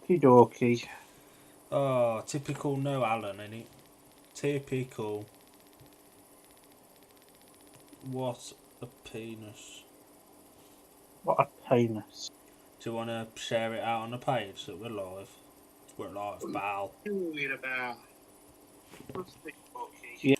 Okie dokie. Oh, typical no Alan, innit? Typical. What a penis. What a penis. Do you want to share it out on the page that we're live? We're live, Belle. Doing about. Yeah.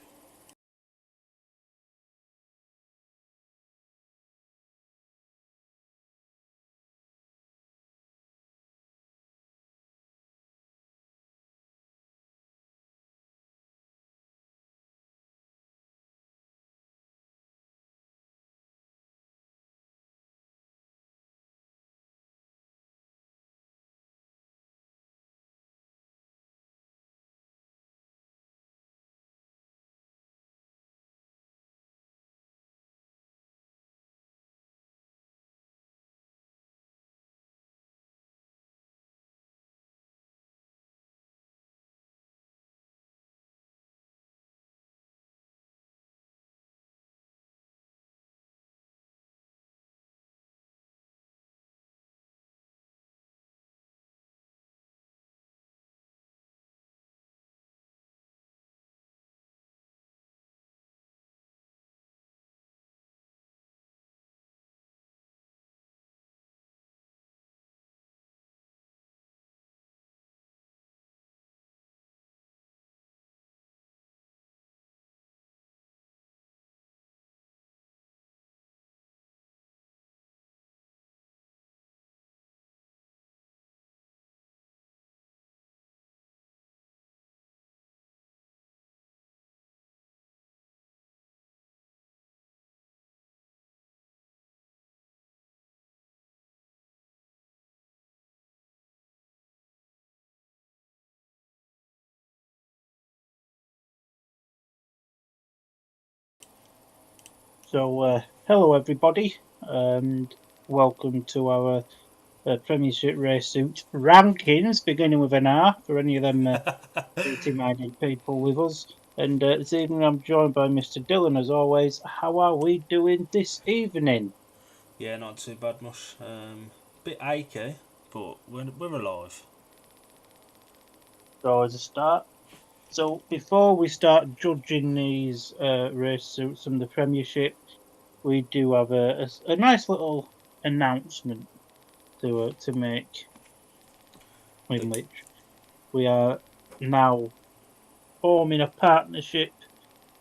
So, hello everybody, and welcome to our Premiership race suit rankings, beginning with an R for any of them minded people with us. And this evening I'm joined by Mr. Dylan, as always. How are we doing this evening? Yeah, not too bad, much. Bit achy, but we're alive. So, as a start, so before we start judging these race suits from the Premiership, we do have a nice little announcement to make, in which we are now forming a partnership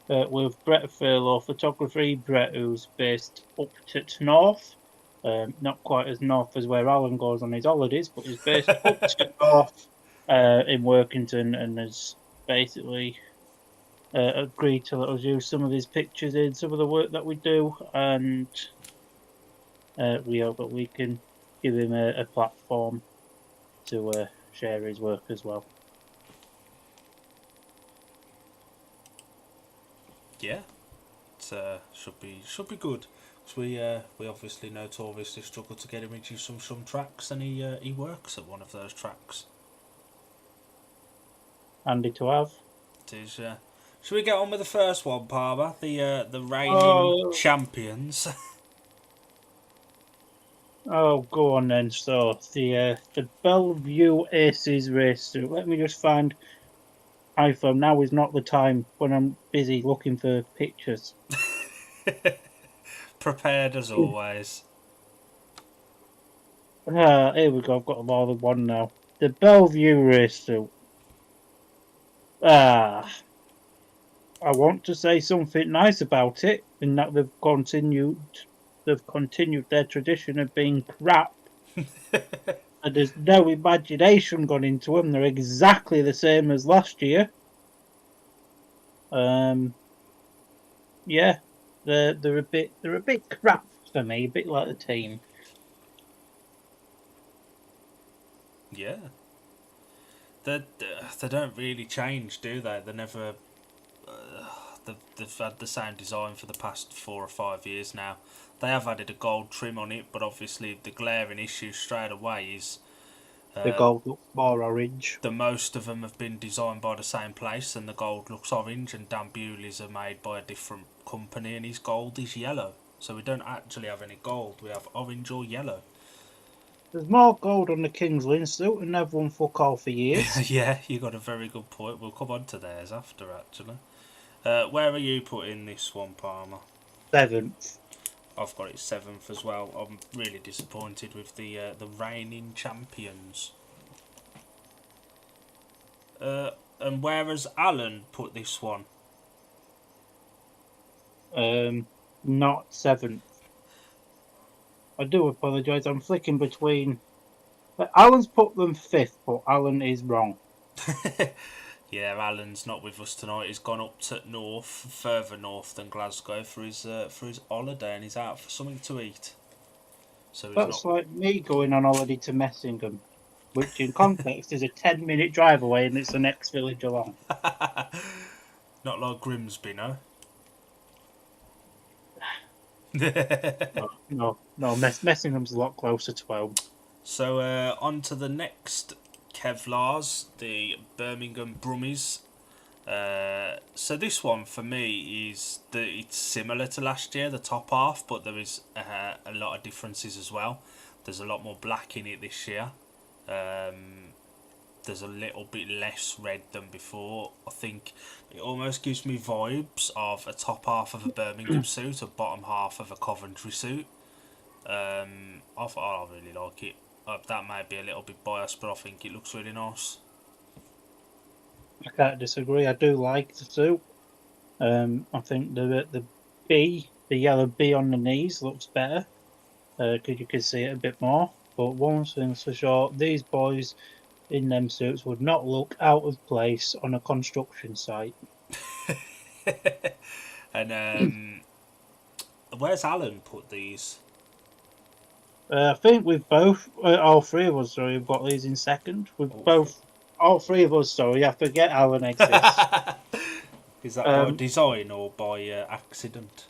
with Brett Thurlow Photography. Brett, who's based up to north, not quite as north as where Alan goes on his holidays, but he's based up to north in Workington, and has basically agreed to let us use some of his pictures in some of the work that we do, and we hope that we can give him a platform to share his work as well. Yeah, it should be good. Cause we obviously notoriously struggle to get him into some tracks, and he works at one of those tracks. Handy to have. It is. Should we get on with the first one, Palmer? The reigning Oh, champions. oh, go on then. So the Bellevue Aces race suit. Let me just find iPhone. Now is not the time when I'm busy looking for pictures. Prepared as always. Here we go. I've got more than one now. The Bellevue race suit. Ah, I want to say something nice about it, in that they've continued their tradition of being crap. And there's no imagination gone into them. They're exactly the same as last year. Yeah, they're a bit crap for me, a bit like the team. Yeah. They don't really change, do they? They never. They've had the same design for the past 4 or 5 years now. They have added a gold trim on it, but obviously the glaring issue straight away is The gold looks more orange. the most of them have been designed by the same place, and the gold looks orange, and Dan Bewley's are made by a different company, and his gold is yellow. So we don't actually have any gold. We have orange or yellow. There's more gold on the King's Lynn suit, and they've won fuck all for years. Yeah, you got a very good point. We'll come on to theirs after, actually. Where are you putting this one, Palmer? 7th. I've got it 7th as well. I'm really disappointed with the reigning champions. And where has Alan put this one? Not 7th. I do apologise. I'm flicking between. Alan's put them 5th, but Alan is wrong. Yeah, Alan's not with us tonight. He's gone up to north, further north than Glasgow for his holiday, and he's out for something to eat. So he's That's like me going on holiday to Messingham, which in context is a 10-minute drive away, and it's the next village along. not like Grimsby, no. No. Messingham's a lot closer to home. So on to the next Kevlars, the Birmingham Brummies. So this one for me it's similar to last year, the top half, but there is a lot of differences as well. There's a lot more black in it this year. There's a little bit less red than before. I think it almost gives me vibes of a top half of a Birmingham suit, a bottom half of a Coventry suit. I really like it. That might be a little bit biased, but I think it looks really nice. I can't disagree. I do like the suit. I think the yellow B on the knees looks better because you can see it a bit more. But one thing's for sure, these boys in them suits would not look out of place on a construction site. And where's Alan put these? I think we've both, all three of us, sorry, have got these in second. All three of us, sorry, I forget Alan exists. Is that by design or by accident?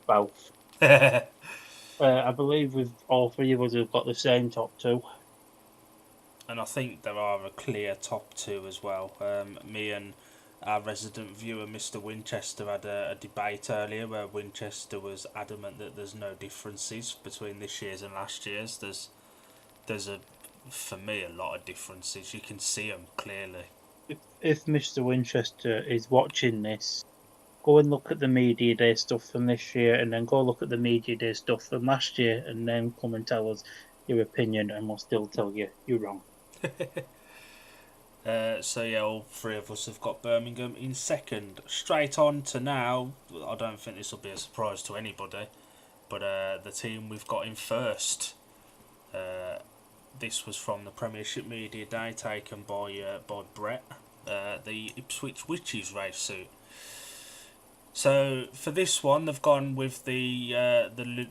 Both. I believe all three of us have got the same top two. And I think there are a clear top two as well. Me and our resident viewer, Mr. Winchester, had a debate earlier where Winchester was adamant that there's no differences between this year's and last year's. There's for me, a lot of differences. You can see them clearly. If Mr. Winchester is watching this, go and look at the media day stuff from this year, and then go look at the media day stuff from last year, and then come and tell us your opinion, and we'll still tell you you're wrong. So yeah, all three of us have got Birmingham in second. Straight on to now, I don't think this will be a surprise to anybody, but the team we've got in first. This was from the Premiership Media Day, taken by Brett, the Ipswich Witches race suit. So for this one, they've gone with the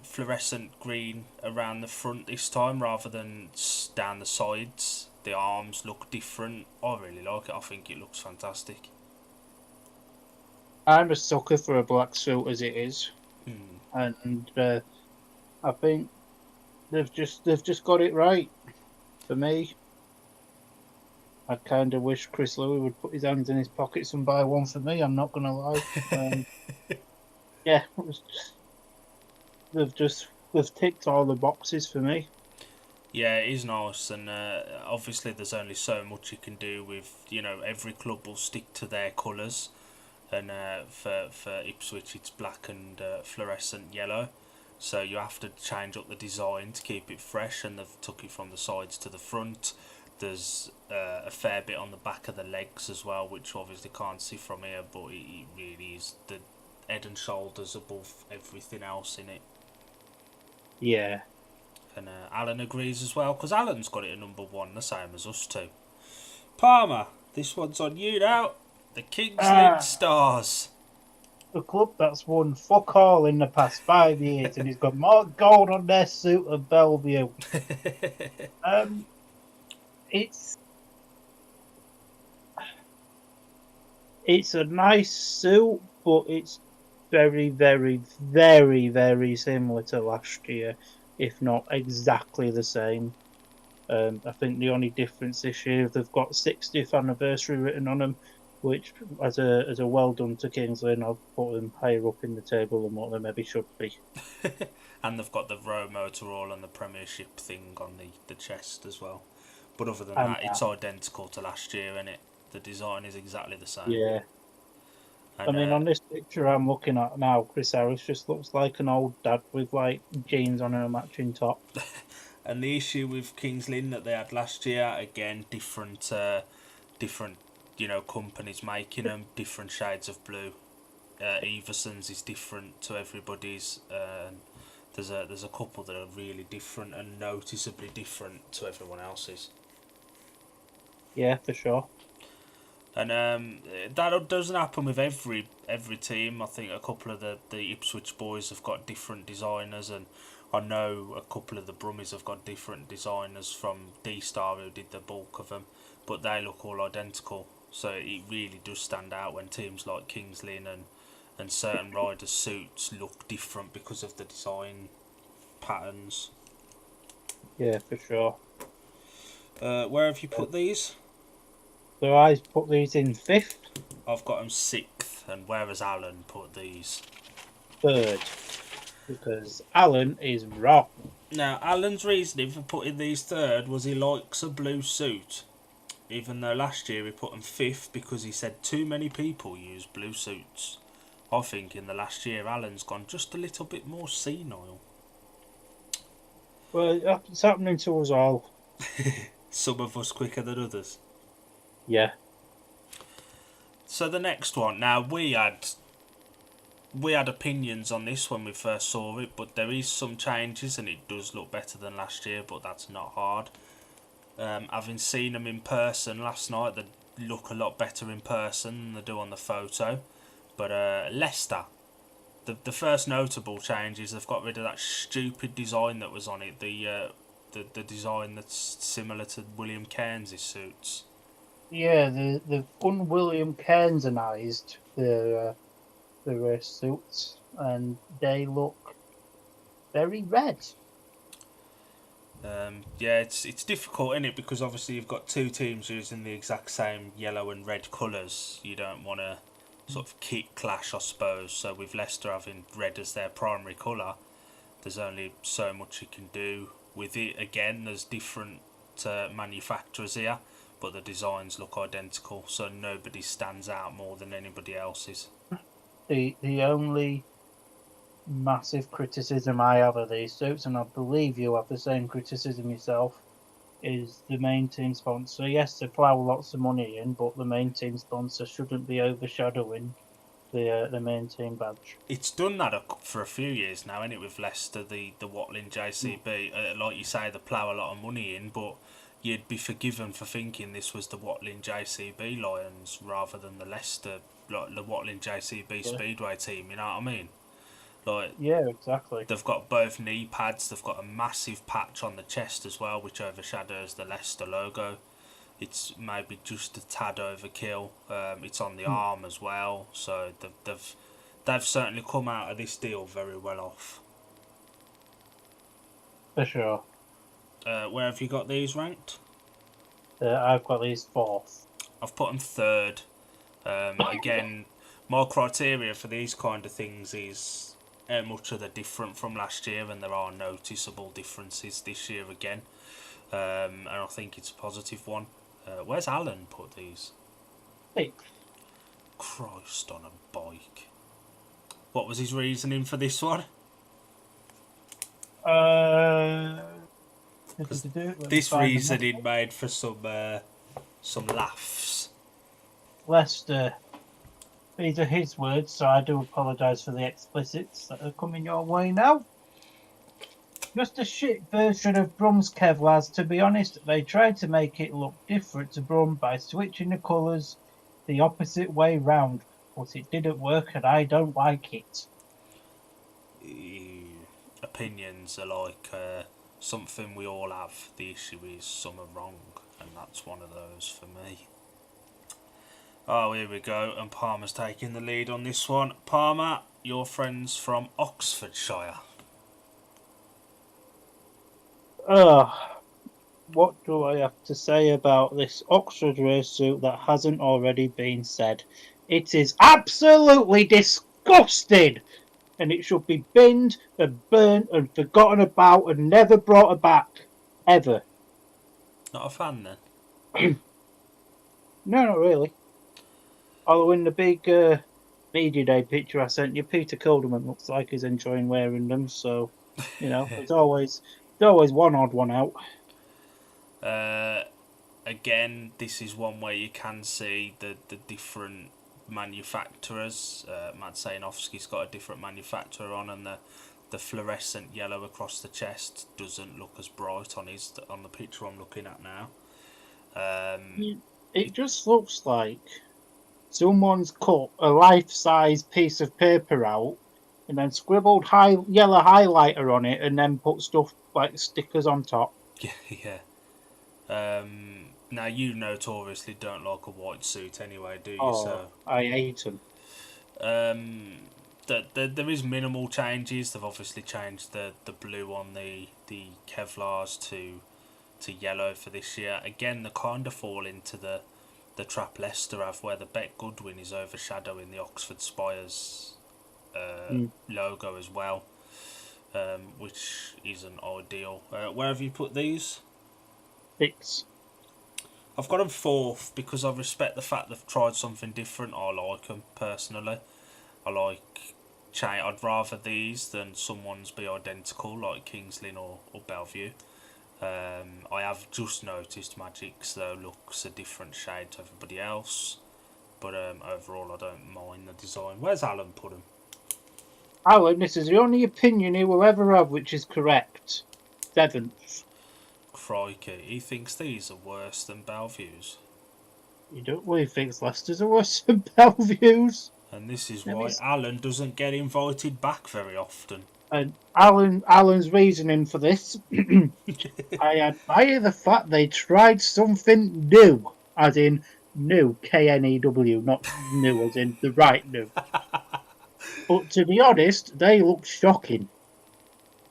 fluorescent green around the front this time, rather than down the sides. The arms look different. I really like it. I think it looks fantastic. I'm a sucker for a black suit as it is, and I think they've just got it right. For me, I kind of wish Chris Louis would put his hands in his pockets and buy one for me. I'm not gonna lie. Yeah, they've ticked all the boxes for me. Yeah, it is nice, and obviously there's only so much you can do with, every club will stick to their colours, and for Ipswich it's black and fluorescent yellow, so you have to change up the design to keep it fresh, and they've took it from the sides to the front. There's a fair bit on the back of the legs as well, which obviously can't see from here, but it really is the head and shoulders above everything else in it. Yeah. And Alan agrees as well, because Alan's got it at number 1, the same as us too. Palmer, this one's on you now. The King's Lynn Stars. The club that's won fuck all in the past 5 years, and he's got more gold on their suit than Bellevue. It's a nice suit, but it's very, very, very, very similar to last year, if not exactly the same. I think the only difference this year, they've got 60th anniversary written on them, which, as a well done to Kings Lynn, I've put them higher up in the table than what they maybe should be. And they've got the row motor all and the Premiership thing on the chest as well. But other than And that, it's identical to last year, isn't it? The design is exactly the same. yeah. I And mean, on this picture I'm looking at now, Chris Harris just looks like an old dad with like jeans on and a matching top. and the issue with Kings Lynn that they had last year, again, different, companies making them, different shades of blue. Everson's is different to everybody's. There's a couple that are really different and noticeably different to everyone else's. Yeah, for sure. And that doesn't happen with every team. I think a couple of the Ipswich boys have got different designers, and I know a couple of the Brummies have got different designers from D-Star who did the bulk of them, but they look all identical. So it really does stand out when teams like Kings Lynn and certain riders' suits look different because of the design patterns. Yeah, for sure. Where have you put these? So I put these in 5th, I've got them 6th, and where has Alan put these? 3rd, because Alan is wrong. Now, Alan's reasoning for putting these 3rd was he likes a blue suit, even though last year he put them 5th because he said too many people use blue suits. I think in the last year Alan's gone just a little bit more senile. Well, it's happening to us all. Some of us quicker than others. Yeah. So the next one. Now we had opinions on this when we first saw it, but there is some changes and it does look better than last year, but that's not hard. Having seen them in person last night, they look a lot better in person than they do on the photo. But Leicester, the first notable change is they've got rid of that stupid design that was on it. The design that's similar to William Cairns' suits. Yeah, they've un-William Cairnsonized the race suits, and they look very red. Yeah, it's difficult, isn't it? Because obviously you've got two teams using the exact same yellow and red colours. You don't want to sort of kit clash, I suppose. So with Leicester having red as their primary colour, there's only so much you can do with it. Again, there's different manufacturers here, but the designs look identical, so nobody stands out more than anybody else's. The only massive criticism I have of these suits, and I believe you have the same criticism yourself, is the main team sponsor. Yes, they plough lots of money in, but the main team sponsor shouldn't be overshadowing the main team badge. It's done that for a few years now, isn't it, with Leicester, the Watling JCB. Like you say, they plough a lot of money in, but you'd be forgiven for thinking this was the Watling JCB Lions rather than the Leicester, like the Watling JCB Speedway team, you know what I mean? Like, yeah, exactly. They've got both knee pads, they've got a massive patch on the chest as well, which overshadows the Leicester logo. It's maybe just a tad overkill. It's on the arm as well, so they've certainly come out of this deal very well off. For sure. Where have you got these ranked? I've got these 4th. I've put them 3rd. Again, my criteria for these kind of things is how much are they different from last year, and there are noticeable differences this year again. And I think it's a positive one. Where's Alan put these? 6th. Christ on a bike. What was his reasoning for this one? This reasoning made for some laughs. Leicester. These are his words, so I do apologise for the explicits that are coming your way now. Just a shit version of Brum's Kevlars. To be honest, they tried to make it look different to Brum by switching the colours the opposite way round, but it didn't work and I don't like it. Opinions are like something we all have. The issue is some are wrong, and that's one of those for me. Oh, here we go, and Palmer's taking the lead on this one. Palmer, your friends from Oxfordshire. What do I have to say about this Oxford race suit that hasn't already been said? It is absolutely disgusting! and it should be binned and burnt and forgotten about and never brought back. Ever. Not a fan then? No, not really. Although in the big media day picture I sent you, Peter Kilderman looks like he's enjoying wearing them, so, there's always one odd one out. Again, this is one where you can see the different manufacturers. Matt Sayanovsky's got a different manufacturer on, and the fluorescent yellow across the chest doesn't look as bright on the picture I'm looking at now. It just looks like someone's cut a life-size piece of paper out and then scribbled yellow highlighter on it and then put stuff like stickers on top. Yeah. Now, you notoriously don't like a white suit anyway, do you? Oh, So I hate them. there is minimal changes. They've obviously changed the blue on the Kevlars to yellow for this year. Again, they kind of fall into the trap Leicester have, where the Bet Goodwin is overshadowing the Oxford Spires logo as well, which isn't ideal. Where have you put these? 6. I've got them 4th because I respect the fact they've tried something different. I like them personally. I like I'd rather these than someone's be identical like Kings Lynn or Bellevue. I have just noticed Magic's though looks a different shade to everybody else, but overall I don't mind the design. Where's Alan put him? Alan, this is the only opinion he will ever have which is correct. 7th. Crikey, he thinks these are worse than Bellevue's. You don't really think Leicester's are worse than Bellevue's? And this is why Alan doesn't get invited back very often. And Alan's reasoning for this, I admire the fact they tried something new, as in new, K-N-E-W, not new as in the right new. But to be honest, they look shocking.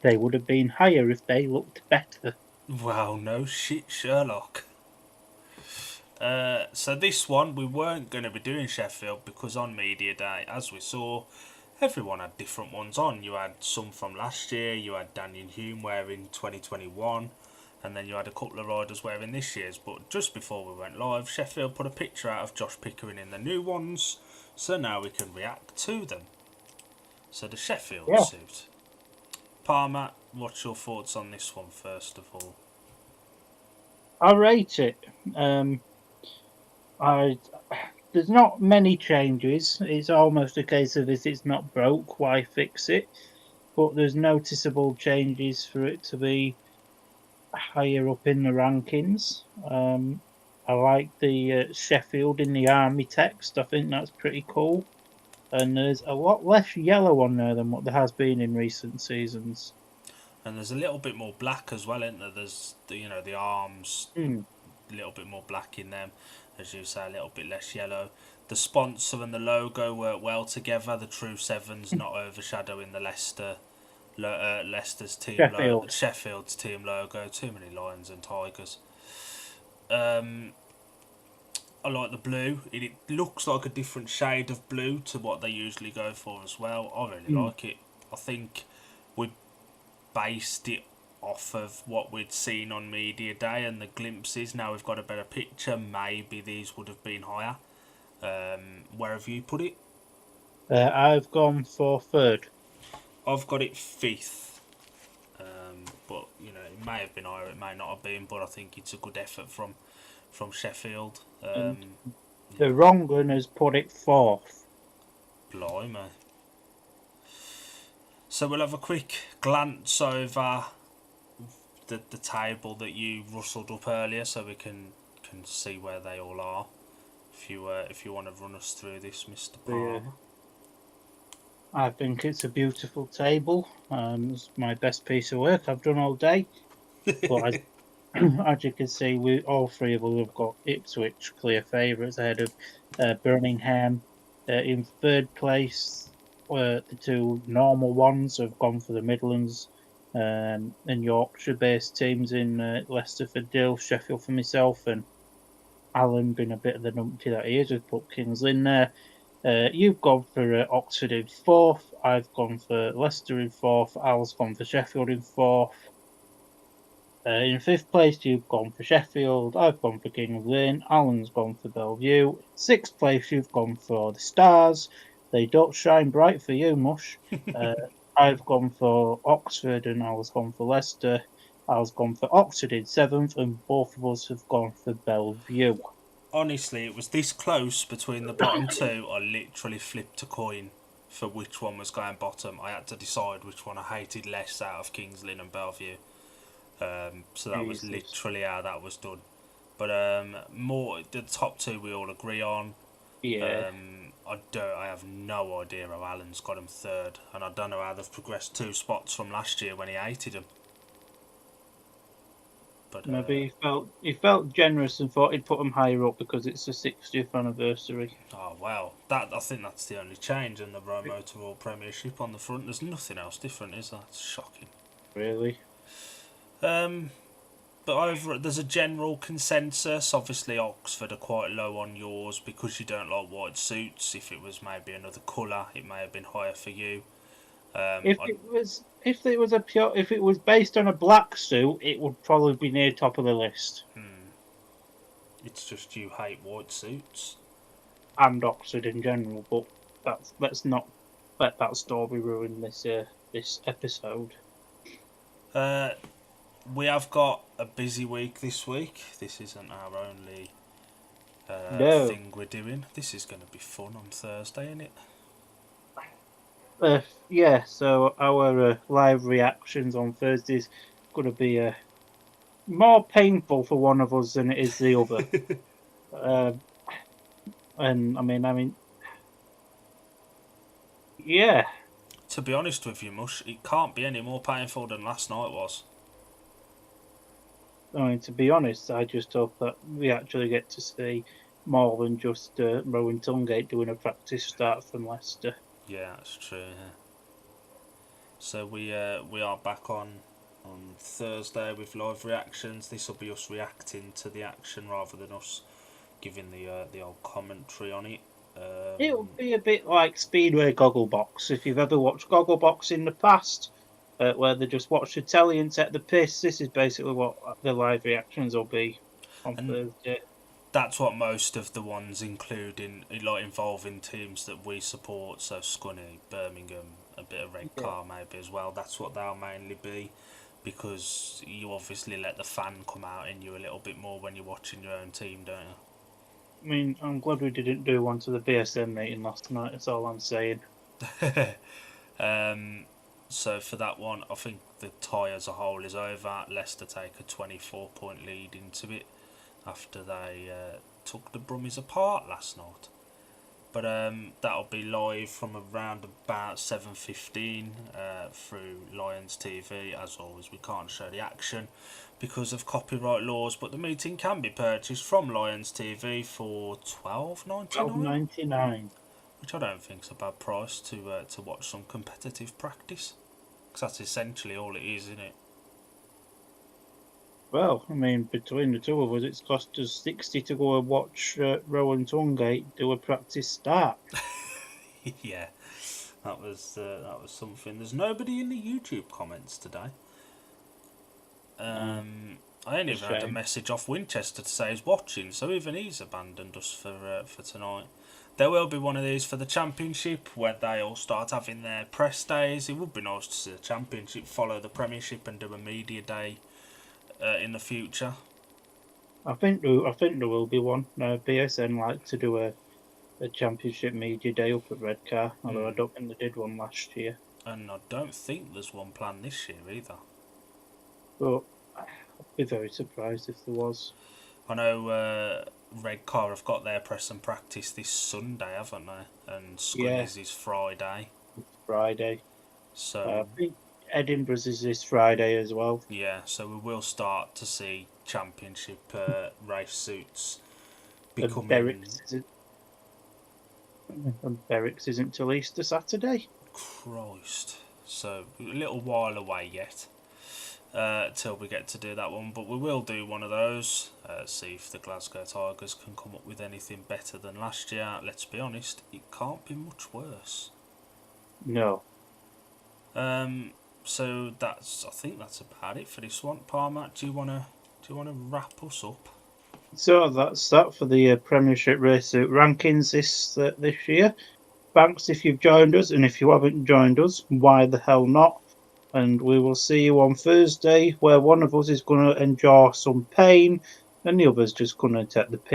They would have been higher if they looked better. Wow, no shit, Sherlock. So this one, we weren't going to be doing Sheffield because on Media Day, as we saw, everyone had different ones on. You had some from last year, you had Daniel Hume wearing 2021, and then you had a couple of riders wearing this year's. But just before we went live, Sheffield put a picture out of Josh Pickering in the new ones, so now we can react to them. So the Sheffield suit. Palmer, what's your thoughts on this one first of all? I rate it. There's not many changes. It's almost a case of if it's not broke, why fix it? But there's noticeable changes for it to be higher up in the rankings. I like the Sheffield in the army text. I think that's pretty cool. And there's a lot less yellow on there than what there has been in recent seasons. And there's a little bit more black as well, isn't there? There's the arms, a little bit more black in them, as you say, a little bit less yellow. The sponsor and the logo work well together. The True Sevens not overshadowing the Leicester's team Sheffield's team logo. Too many lions and tigers. I like the blue. It looks like a different shade of blue to what they usually go for as well. I really like it. I think we based it off of what we'd seen on Media Day and the glimpses. Now we've got a better picture. Maybe these would have been higher. Where have you put it? I've gone for 3rd. I've got it 5th. But it may have been higher, it may not have been, but I think it's a good effort from Sheffield. The wrong one has put it 4th. Blimey. So we'll have a quick glance over the table that you rustled up earlier, so we can see where they all are. If you want to run us through this, Mr. Palmer. I think it's a beautiful table. It's my best piece of work I've done all day. But as you can see, all 3 of us have got Ipswich clear favourites ahead of Birmingham. In 3rd place, the 2 normal ones have gone for the Midlands and Yorkshire-based teams in Leicester for Dill, Sheffield for myself, and Alan, being a bit of the numpty that he is, has put Kings Lynn there. You've gone for Oxford in fourth. I've gone for Leicester in fourth. Al's gone for Sheffield in fourth. In fifth place, you've gone for Sheffield. I've gone for King of Lynn. Alan's gone for Bellevue. In sixth place, you've gone for the Stars. They don't shine bright for you, Mush. I've gone for Oxford and Al's gone for Leicester. Al's gone for Oxford in seventh, and both of us have gone for Bellevue. Honestly, it was this close between the bottom two. I literally flipped a coin for which one was going bottom. I had to decide which one I hated less out of Kings Lynn and Bellevue. So that was Jesus. literally how that was done. But more the top two we all agree on. Yeah. I have no idea how Alan's got him third, and I don't know how they've progressed 2 spots from last year when he hated him. But Maybe he felt generous and thought he'd put them higher up because it's the 60th anniversary. oh wow, that I think that's the only change in the Motor World Premiership on the front. There's nothing else different, is that? It's shocking. Really? But there's a general consensus. Obviously, Oxford are quite low on yours because you don't like white suits. If it was maybe another colour, it may have been higher for you. If it was based on a black suit, it would probably be near top of the list. It's just you hate white suits. And Oxford in general, but let's not let that story ruin this episode. We have got a busy week this week. This isn't our only No. thing we're doing. This is going to be fun on Thursday, isn't it? Yeah, so our live reactions on Thursday's going to be more painful for one of us than it is the other. And I mean, yeah. To be honest with you, Mush, it can't be any more painful than last night was. I mean, to be honest, I just hope that we actually get to see more than just Rowan Tungate doing a practice start from Leicester. Yeah, that's true. Yeah. So we are back on Thursday with live reactions. This will be us reacting to the action rather than us giving the old commentary on it. It'll be a bit like Speedway Gogglebox. If you've ever watched Gogglebox in the past, where they just watch the telly and take the piss, this is basically what the live reactions will be on Thursday. That's what most of the ones include involving teams that we support. So Scunny, Birmingham, a bit of Redcar maybe as well. That's what they'll mainly be, because you obviously let the fan come out in you a little bit more when you're watching your own team, don't you? I mean, I'm glad we didn't do one to the BSM meeting last night. That's all I'm saying. So for that one, I think the tie as a whole is over. Leicester take a 24-point lead into it after they took the Brummies apart last night. But that'll be live from around about 7:15 through Lions TV. As always, we can't show the action because of copyright laws, but the meeting can be purchased from Lions TV for $12.99, which I don't think is a bad price to watch some competitive practice, because that's essentially all it is, isn't it? Well, I mean, between the two of us, it's cost us 60 to go and watch Rowan Tungate do a practice start. Yeah, that was something. There's nobody in the YouTube comments today. I only had a message off Winchester to say he's watching, so even he's abandoned us for tonight. There will be one of these for the Championship where they all start having their press days. It would be nice to see the Championship follow the Premiership and do a media day in the future. I think there will be one. BSN like to do a Championship media day up at Redcar, although I don't think they did one last year. And I don't think there's one planned this year either. But I'd be very surprised if there was. I know Redcar have got their press and practice this Sunday, haven't they? And Scunny's is Friday. It's Friday. So I think Edinburgh's is this Friday as well. Yeah, so we will start to see Championship race suits becoming. And Berwick's isn't till Easter Saturday. Christ. So a little while away yet. till we get to do that one. But we will do one of those. See if the Glasgow Tigers can come up with anything better than last year. Let's be honest, it can't be much worse. No. So I think that's about it for this one. Parma, do you wanna wrap us up? So that's that for the Premiership race suit rankings this year. Thanks if you've joined us, and if you haven't joined us, why the hell not? And we will see you on Thursday, where one of us is going to endure some pain and the other's just going to take the piss.